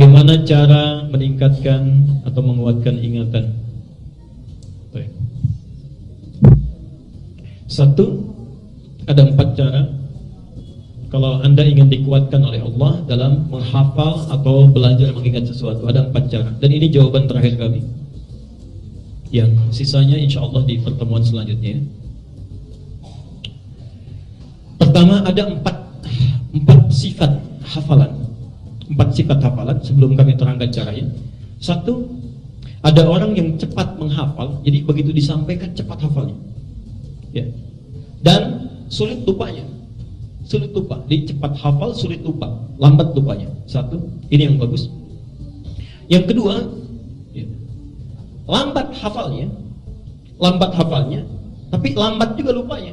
Bagaimana cara meningkatkan atau menguatkan ingatan? Baik. Satu, ada 4 cara. Kalau Anda ingin dikuatkan oleh Allah dalam menghafal atau belajar mengingat sesuatu, ada 4 cara. Dan ini jawaban terakhir kami. Yang sisanya insya Allah di pertemuan selanjutnya. Pertama, ada 4 sifat hafalan. 4 sifat hafalan sebelum kami terangkan caranya. Satu, ada orang yang cepat menghafal, jadi begitu disampaikan cepat hafalnya. Ya. Dan sulit lupanya. Sulit lupa, di cepat hafal, sulit lupa, lambat lupanya. Satu, ini yang bagus. Yang kedua, ya, lambat hafalnya, tapi lambat juga lupanya.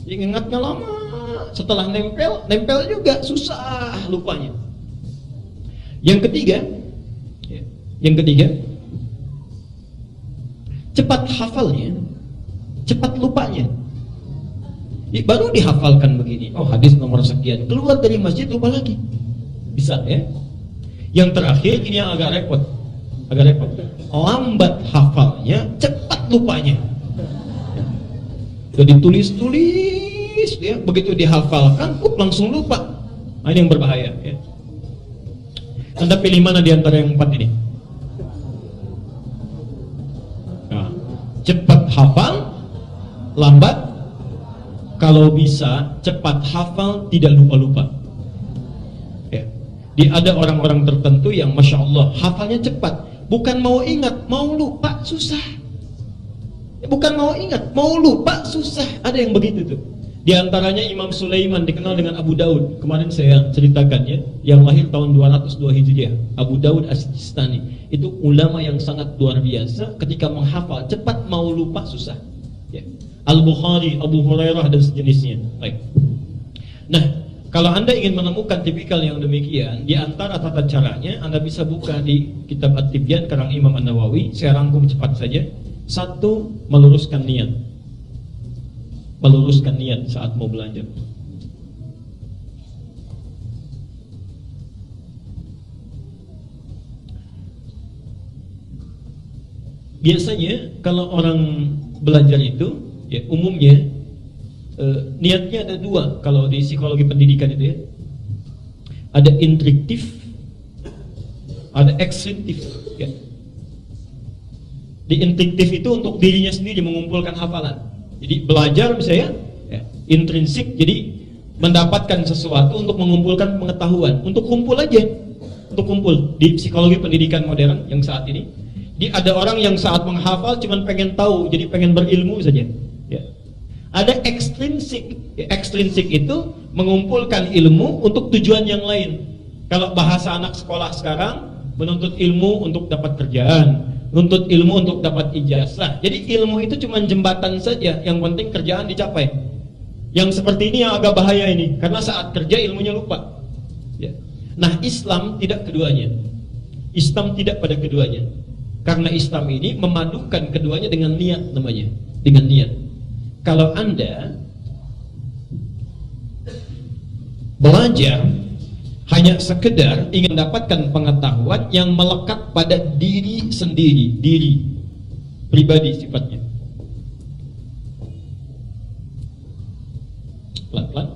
Jadi ingatnya lama, setelah nempel juga susah lupanya. Yang ketiga, cepat hafalnya, cepat lupanya. Baru dihafalkan begini, oh hadis nomor sekian, keluar dari masjid lupa lagi, bisa ya. Yang terakhir ini yang agak repot, lambat hafalnya, cepat lupanya. Jadi tulis ya, begitu dihafalkan, langsung lupa. Nah, ini yang berbahaya ya. Anda pilih mana di antara yang 4 ini? Nah, cepat hafal, lambat. Kalau bisa cepat hafal, tidak lupa-lupa. Ya. Ada orang-orang tertentu yang masya Allah hafalnya cepat, bukan mau ingat, mau lupa susah. Bukan mau ingat, mau lupa susah. Ada yang begitu tuh. Di antaranya Imam Sulaiman, dikenal dengan Abu Daud. Kemarin saya ceritakan ya, yang lahir tahun 202 Hijriah, Abu Daud As-Sijistani. Itu ulama yang sangat luar biasa. Ketika menghafal cepat, mau lupa susah ya. Al-Bukhari, Abu Hurairah dan sejenisnya. Baik. Nah, kalau Anda ingin menemukan tipikal yang demikian, di antara tata caranya Anda bisa buka di kitab At-Tibyan karang Imam An-Nawawi. Saya rangkum cepat saja. 1, meluruskan niat. Meluruskan niat saat mau belajar. Biasanya kalau orang belajar itu ya, umumnya niatnya ada 2 kalau di psikologi pendidikan itu ya. Ada intriktif, ada ekstrintif ya. Di intriktif itu untuk dirinya sendiri mengumpulkan hafalan. Jadi belajar misalnya ya, intrinsik, jadi mendapatkan sesuatu untuk mengumpulkan pengetahuan, untuk kumpul aja, untuk kumpul. Di psikologi pendidikan modern yang saat ini, ada orang yang saat menghafal cuman pengen tahu, jadi pengen berilmu saja. Ya. Ada ekstrinsik. Ekstrinsik itu mengumpulkan ilmu untuk tujuan yang lain. Kalau bahasa anak sekolah sekarang, menuntut ilmu untuk dapat kerjaan, menuntut ilmu untuk dapat ijazah. Jadi ilmu itu cuma jembatan saja, yang penting kerjaan dicapai. Yang seperti ini yang agak bahaya ini, karena saat kerja ilmunya lupa ya. Nah, Islam tidak keduanya. Islam tidak pada keduanya. Karena Islam ini memadukan keduanya dengan niat namanya, dengan niat. Kalau Anda belajar hanya sekedar ingin mendapatkan pengetahuan yang melekat pada diri sendiri, diri pribadi sifatnya. Pelan-pelan.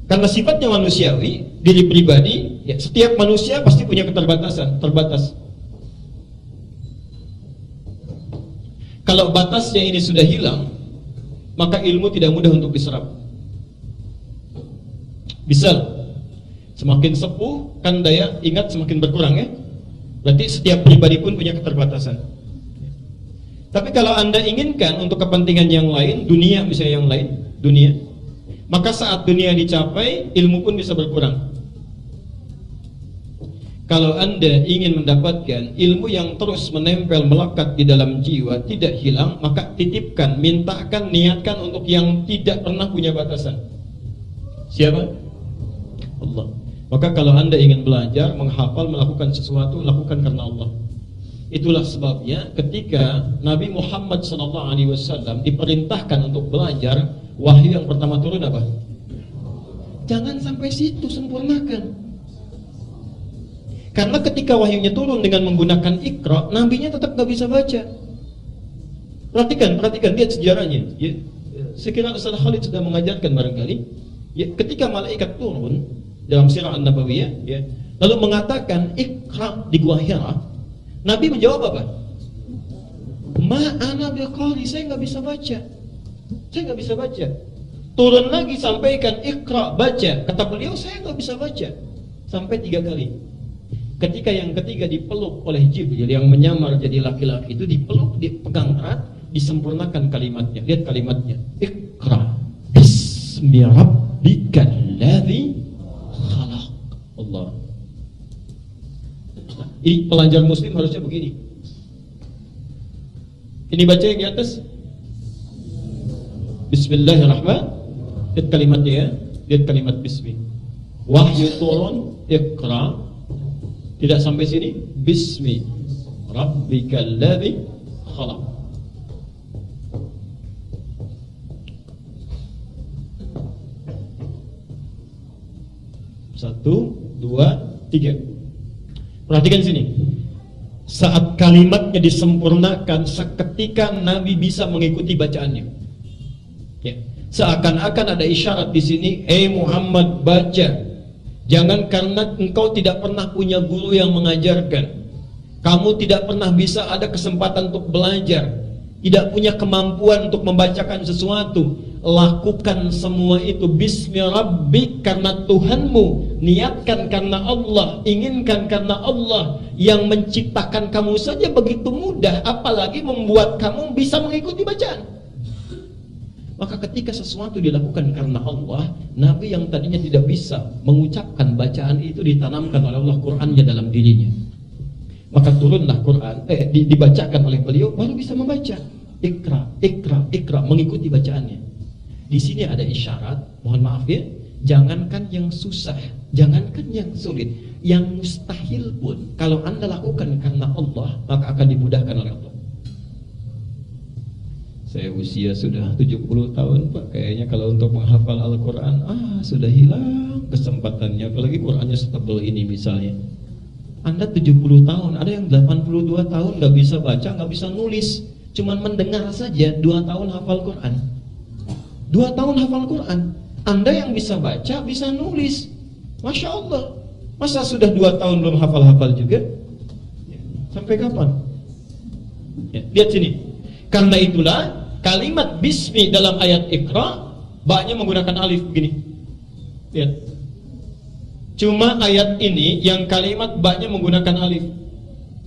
Karena sifatnya manusiawi, diri pribadi, ya, setiap manusia pasti punya keterbatasan, terbatas. Kalau batasnya ini sudah hilang, maka ilmu tidak mudah untuk diserap. Bisa, semakin sepuh kan daya ingat semakin berkurang ya. Berarti setiap pribadi pun punya keterbatasan. Tapi kalau Anda inginkan untuk kepentingan yang lain, dunia misalnya yang lain, dunia, maka saat dunia dicapai, ilmu pun bisa berkurang. Kalau Anda ingin mendapatkan ilmu yang terus menempel, melekat di dalam jiwa, tidak hilang, maka titipkan, mintakan, niatkan untuk yang tidak pernah punya batasan. Siapa? Allah. Maka kalau Anda ingin belajar, menghafal, melakukan sesuatu, lakukan karena Allah. Itulah sebabnya ketika Nabi Muhammad SAW diperintahkan untuk belajar, wahyu yang pertama turun apa? Jangan sampai situ, sempurnakan. Karena ketika wahyunya turun dengan menggunakan Iqra, nabinya tetap gak bisa baca. Perhatikan, lihat sejarahnya. Ya, saya kira Ustaz Khalid sudah mengajarkan barangkali. Ya, ketika malaikat turun dalam sirah An-Nabawiyah, ya, lalu mengatakan Iqra di Gua Hira, Nabi menjawab apa? Ma ana biqari, saya nggak bisa baca. Saya nggak bisa baca. Turun lagi sampaikan Iqra, baca. Kata beliau, saya nggak bisa baca. Sampai 3 kali. Ketika yang ketiga dipeluk oleh Jibril yang menyamar jadi laki-laki itu, dipeluk, dipegang erat, disempurnakan kalimatnya. Lihat kalimatnya. Iqra bismi rabbikal ladzi khalaq. Allah. Nah, ini pelajar muslim harusnya begini. Ini baca yang di atas. Bismillahirrahmanirrahim. Lihat kalimatnya ya. Lihat kalimat bismi. Wahyu turun, Iqra. Tidak sampai sini, bismi rabbikal ladzi khalaq. Satu, dua, tiga. Perhatikan sini. Saat kalimatnya disempurnakan, seketika Nabi bisa mengikuti bacaannya. Ya. Seakan-akan ada isyarat di sini, Muhammad, baca. Jangan karena engkau tidak pernah punya guru yang mengajarkan, kamu tidak pernah bisa ada kesempatan untuk belajar, tidak punya kemampuan untuk membacakan sesuatu, lakukan semua itu bismi rabbik, karena Tuhanmu, niatkan karena Allah, inginkan karena Allah. Yang menciptakan kamu saja begitu mudah, apalagi membuat kamu bisa mengikuti bacaan. Maka ketika sesuatu dilakukan karena Allah, Nabi yang tadinya tidak bisa mengucapkan bacaan itu ditanamkan oleh Allah Qur'annya dalam dirinya. Maka turunlah Qur'an, dibacakan oleh beliau, baru bisa membaca. Iqra, Iqra, Iqra, mengikuti bacaannya. Di sini ada isyarat, mohon maaf ya, jangankan yang susah, jangankan yang sulit, yang mustahil pun, kalau Anda lakukan karena Allah, maka akan dimudahkan oleh Allah. Saya usia sudah 70 tahun Pak, kayaknya kalau untuk menghafal Al-Quran sudah hilang kesempatannya, apalagi Qurannya setebal ini misalnya. Anda 70 tahun, ada yang 82 tahun gak bisa baca, gak bisa nulis, cuman mendengar saja, 2 tahun hafal Quran. 2 tahun hafal Quran. Anda yang bisa baca, bisa nulis, Masya Allah. Masa sudah 2 tahun belum hafal-hafal juga? Sampai kapan? Ya, lihat sini. Karena itulah kalimat bismi dalam ayat Iqra baknya menggunakan alif begini. Lihat. Cuma ayat ini yang kalimat baknya menggunakan alif.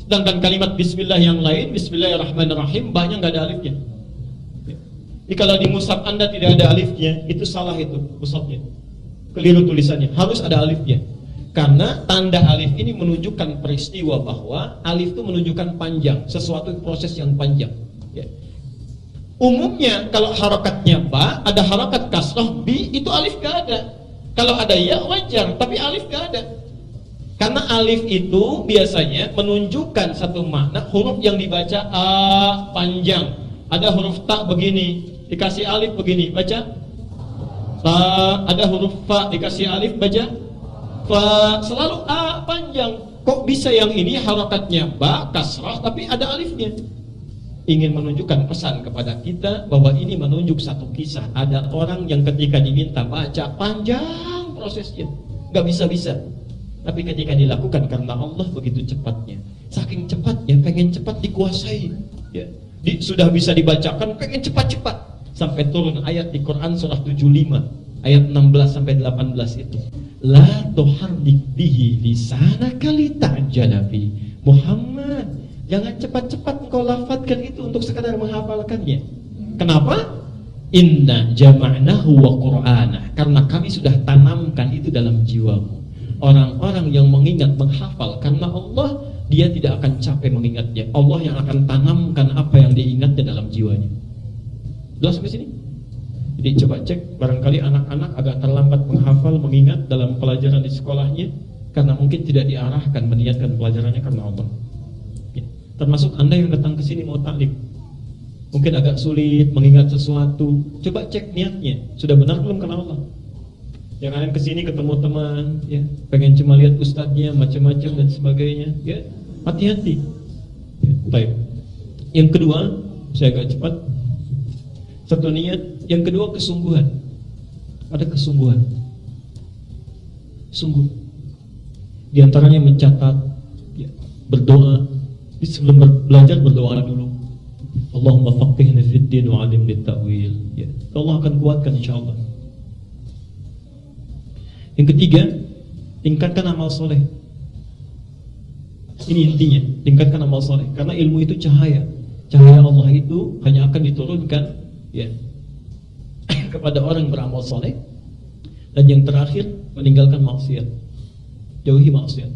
Sedangkan kalimat bismillah yang lain, bismillahirrahmanirrahim, baknya enggak ada alifnya. Jadi kalau di mushaf Anda tidak ada alifnya, itu salah itu mushafnya. Keliru tulisannya, harus ada alifnya. Karena tanda alif ini menunjukkan peristiwa bahwa alif itu menunjukkan panjang, sesuatu proses yang panjang. Ya. Umumnya kalau harakatnya ba, ada harakat kasrah, bi, itu alif gak ada. Kalau ada ya wajar, tapi alif gak ada. Karena alif itu biasanya menunjukkan satu makna, huruf yang dibaca a panjang. Ada huruf ta begini, dikasih alif begini, baca ta. Ada huruf fa, dikasih alif, baca fa. Selalu a panjang. Kok bisa yang ini harakatnya ba, kasrah, tapi ada alifnya? Ingin menunjukkan pesan kepada kita bahwa ini menunjuk satu kisah. Ada orang yang ketika diminta baca panjang prosesnya, gak bisa-bisa, tapi ketika dilakukan karena Allah begitu cepatnya. Saking cepatnya, pengen cepat dikuasai ya. Sudah bisa dibacakan, pengen cepat-cepat. Sampai turun ayat di Quran surah 75 ayat 16 sampai 18 itu, la tuharrik bihi lisanaka lita'jala bi. Muhammad, jangan cepat-cepat engkau lafadzkan itu untuk sekadar menghafalkannya. Kenapa? Inna jama'nahu wa qur'ana, karena kami sudah tanamkan itu dalam jiwamu. Orang-orang yang mengingat, menghafal karena Allah, dia tidak akan capek mengingatnya. Allah yang akan tanamkan apa yang diingatnya dalam jiwanya. Jelas sampai sini? Jadi coba cek, barangkali anak-anak agak terlambat menghafal, mengingat dalam pelajaran di sekolahnya, karena mungkin tidak diarahkan meniatkan pelajarannya karena Allah. Termasuk Anda yang datang ke sini mau taklim, mungkin agak sulit mengingat sesuatu. Coba cek niatnya, sudah benar belum karena Allah? Jangan kesini ketemu teman, ya, pengen cuma lihat ustadznya, macam-macam dan sebagainya, ya, hati-hati. Ya, baik. Yang kedua, saya agak cepat. Satu niat, yang kedua kesungguhan. Ada kesungguhan. Sungguh. Di antaranya mencatat, ya, berdoa. Sebelum belajar berdoa dulu. Allahumma faqihna fid din wa 'allimni at-ta'wil. Ya, Allah akan kuatkan insyaallah. Yang ketiga, tingkatkan amal soleh. Ini intinya, tingkatkan amal soleh. Karena ilmu itu cahaya. Cahaya Allah itu hanya akan diturunkan, ya, kepada orang yang beramal soleh. Dan yang terakhir, meninggalkan maksiat. Jauhi maksiat.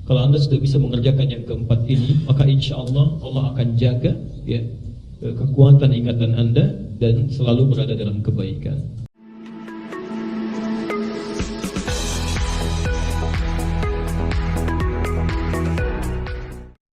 Kalau Anda sudah bisa mengerjakan yang keempat ini, maka insya Allah Allah akan jaga, ya, kekuatan ingatan Anda dan selalu berada dalam kebaikan.